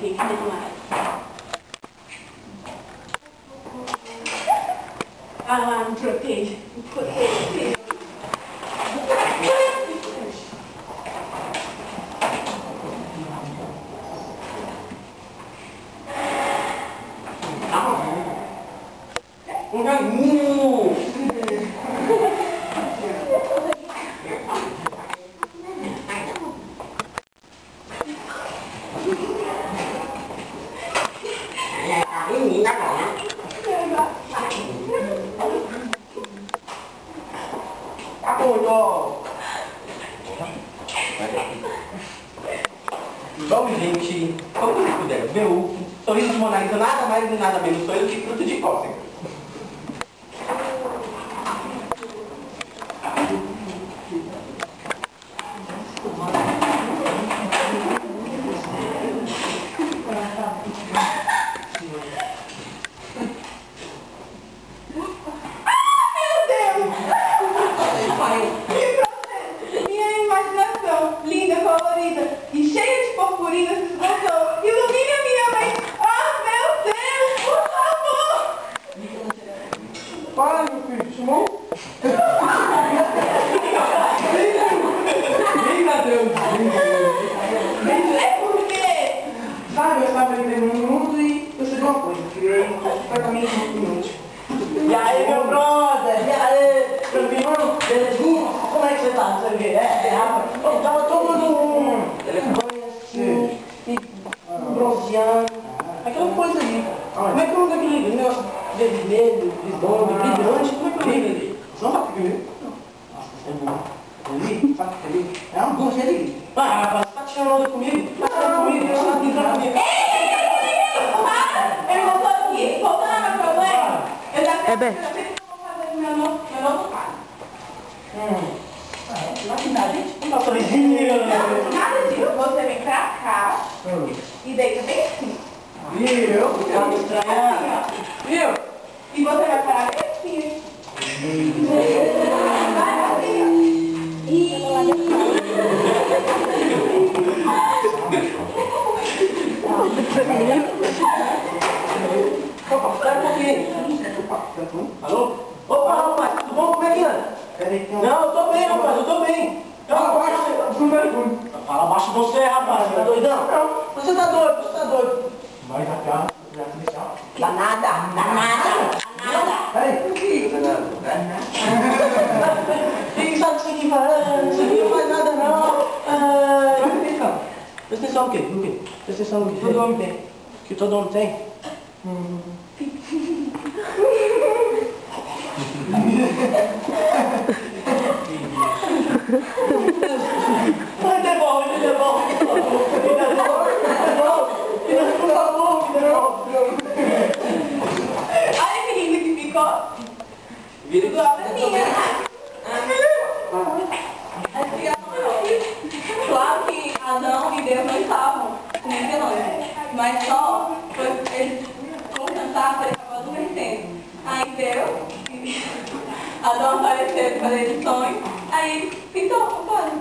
aqui, que demais. Ah lá, não troquei. Um galinho! Menina, acordou! Vamos, gente, como vocês puderam ver, o sorriso de Mona Lisa nada mais e nada menos foi do que fruto de cócega. Linda, colorida e cheia de purpurina se esgotou. Ilumine a minha mente. Oh, meu Deus, por favor! Para, meu filho, chamou? Liga, Deus! É por quê? Sabe, eu estava ali no mundo e percebi uma coisa. Criei completamente inútil. E aí, meu brother? E aí, meu irmão? Belezinha? Como é que você tá? Não sei o quê. Rapaz. Eu tava tomando banho assim, e bronzeando. Aquela coisa ali. Como é que eu uso aquele negócio vermelho, redondo, brilhante? Como é que eu uso ali? Você não tá comigo? Nossa, é bom. Ali? Sabe ali? É uma bolsa ali. Ah, rapaz, você tá tirando onda comigo? Tá tirando comigo? Você tá tentando comigo? Eu voltou aqui. Voltando ao meu problema, eu já sei o que eu vou fazer com meu novo pai. Na verdade, uma sorrisinha. Nada disso. Você vem pra cá e deita bem assim. Viu? Tá me estranhando. Viu? E você vai parar bem assim. Vai assim, ó. Opa, espera um pouquinho. Alô? Opa, rapaz, tudo bom? Como é que anda? Não, eu tô bem, rapaz, eu tô bem. Fala baixo, fala baixo você, rapaz, você tá doidão? Não, você tá doido. Vai da cá, já começar. Danada. Peraí, o que é danado? Quem sabe isso aqui falando? Isso aqui não faz nada não. Presta atenção o quê? Presta atenção o que todo homem tem. Que todo homem tem? Devolve. Olha que lindo que ficou. Vira igual a minha. Claro que Adão e Deus não estavam com muita noite, mas só foi eles constantaram para ele acabar adormecendo. Aí Deus, Adão apareceu para ele sonho, aí pintou o pano.